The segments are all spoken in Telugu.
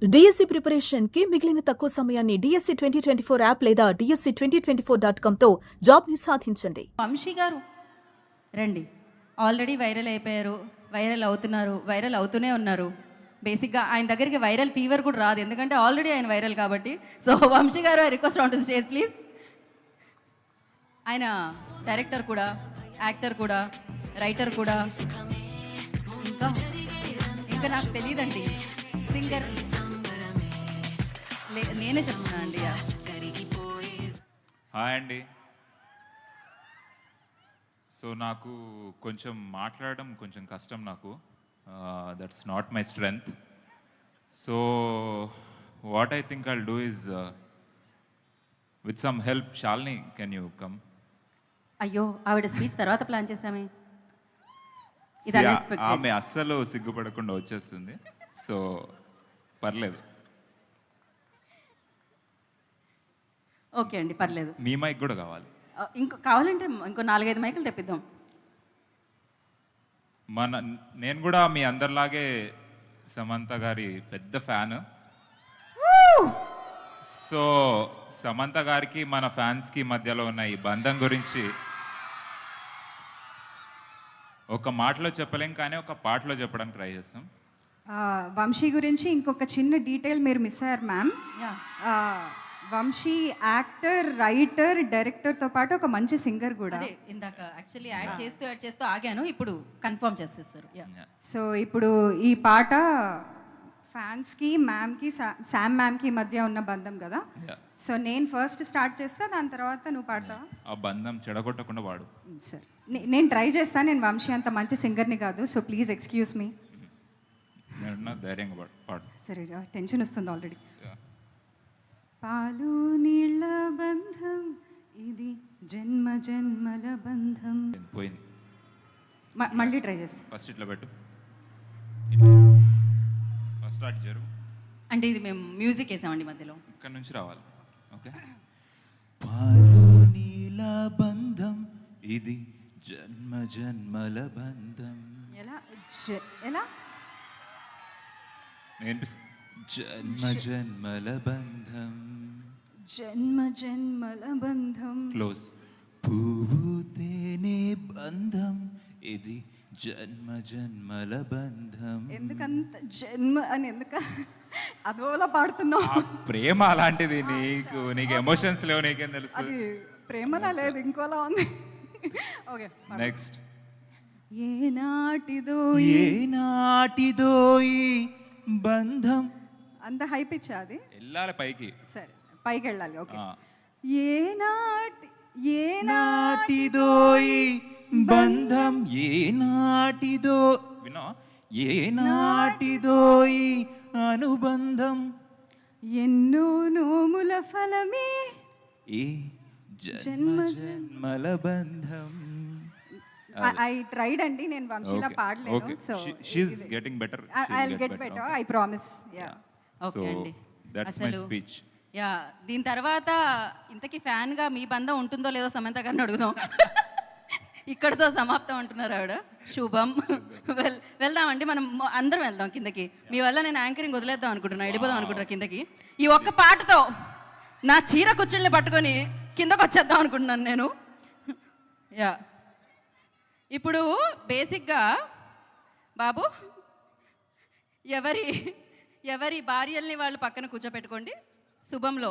డిఎస్సి ప్రిపరేషన్ కి మిగిలిన తక్కువ సమయాన్ని డిఎస్సి 2024 యాప్ లేదా DSC2024.com తో జాబ్ ని సాధించండి. వంశీ గారు రండి. ఆల్రెడీ వైరల్ అయిపోయారు, వైరల్ అవుతూనే ఉన్నారు. బేసిక్గా ఆయన దగ్గరికి వైరల్ ఫీవర్ కూడా రాదు, ఎందుకంటే ఆల్రెడీ ఆయన వైరల్ కాబట్టి. సో వంశీ గారు, I request on to stage please. ఆయన డైరెక్టర్ కూడా, యాక్టర్ కూడా, రైటర్ కూడా, ఇంకా నాకు తెలియదండి, సింగర్ నేనే చెప్తున్నా అండి. హాయ్ అండి. సో నాకు కొంచెం మాట్లాడడం కొంచెం కష్టం, నాకు that's not my strength. So what I think I'll do is with some help. Shalini, can you come? అయ్యో, ఆవిడ స్పీచ్ తర్వాత ప్లాన్ చేసామే. ఆమె అస్సలు సిగ్గుపడకుండా వచ్చేస్తుంది, సో పర్లేదు. ఓకే అండి, పర్లేదు. మీ మైక్ కూడా కావాలి? కావాలంటే ఇంకో 4-5 మైకులు తెప్పిద్దాం. నేను కూడా మీ అందరిలాగే సమంత గారి పెద్ద ఫ్యాన్. సో సమంత గారికి మన ఫ్యాన్స్కి మధ్యలో ఉన్న ఈ బంధం గురించి ఒక మాటలో చెప్పలేం, కానీ ఒక పాటలో చెప్పడానికి ట్రై చేస్తాం. వంశీ గురించి ఇంకొక చిన్న డీటెయిల్ మీరు మిస్ అయ్యారు మ్యామ్. వంశీ యాక్టర్, రైటర్, డైరెక్టర్తో పాటు ఒక మంచి సింగర్ కూడా. ఇందాక యాక్చువల్లీ యాడ్ చేస్తూ ఆగాను, ఇప్పుడు కన్ఫర్మ్ చేసేస్తారు. సో ఇప్పుడు ఈ పాట ఫ్యాన్స్కి, మ్యామ్కి, శామ్ మ్యామ్కి మధ్య ఉన్న బంధం కదా. సో నేను ఫస్ట్ స్టార్ట్ చేస్తా, దాని తర్వాత నువ్వు పాడతావా? ఆ బంధం చెడగొట్టకుండా వాడు. సరే, నేను ట్రై చేస్తాను. నేను వంశీ అంత మంచి సింగర్ని కాదు, సో ప్లీజ్ ఎక్స్క్యూజ్ మీ. ధైర్యంగా పాడు. సరే, టెన్షన్ వస్తుంది ఆల్రెడీ. పాలు నీళ్ళ బంధం ఇది, జన్మ జన్మల బంధం. పోయింది, మళ్ళీ ట్రై చేస్తా. ఫస్ట్ ఇట్లా పెట్టు, ఫస్ట్ స్టార్ట్ జరుగు. అంటే ఇది మేము మ్యూజిక్ వేసామండి మధ్యలో, ఇక్కడ నుంచి రావాలి. ఓకే. పాలు నీళ్ళ బంధం ఇది, జన్మ జన్మల బంధం. ఎలా నేను జన్మ జన్మల బంధం, జన్మ జన్మల బంధం. క్లోజ్. పువ్వు తేనె బంధం ఇది, జన్మ జన్మల బంధం. ఎందుకంత జన్మ అని అదోలా పాడుతున్నావు? ప్రేమ అలాంటిది. నీకు ఎమోషన్స్ లేవు, నీకేం తెలుసు? అది ప్రేమలా లేదు, ఇంకోలా ఉంది. Okay, next. ఏనాటిదో ఏనాటిదో ఈ బంధం. అంత హై పిచ్ అది? వెళ్ళాలి పైకి. సరే, పైకి వెళ్ళాలి. ఓకే. ఏనాటిదో ఈ బంధం, ఏనాటిదో వినో, ఏనాటిదో ఈ అనుబంధం, ఎన్నో నోముల ఫలమే ఈ జన్మ జన్మల బంధం. ఐ ట్రైడ్ అండి, నేను వంశీలా పాడలేదు. So she is getting better. I will get better, I promise. Yeah, okay అండి. That's my speech. యా, దీని తర్వాత ఇంతకీ ఫ్యాన్గా మీ బంధం ఉంటుందో లేదో సమంత గారిని అడుగుదాం. ఇక్కడతో సమాప్తం అంటున్నారు ఆవిడ. శుభం. వెళ్దామండి, మనం అందరం వెళ్దాం కిందకి. మీ వల్ల నేను యాంకరింగ్ వదిలేద్దాం అనుకుంటున్నా, వెళ్ళిపోదాం అనుకుంటున్నా కిందకి. ఈ ఒక్క పాటతో నా చీర కుచ్చుల్ని పట్టుకొని కిందకు వచ్చేద్దాం అనుకుంటున్నాను నేను. యా, ఇప్పుడు బేసిక్గా బాబు, ఎవరి భార్యల్ని వాళ్ళు పక్కన కూర్చోపెట్టుకోండి. శుభంలో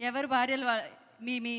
ఎవరి భార్యలు మీ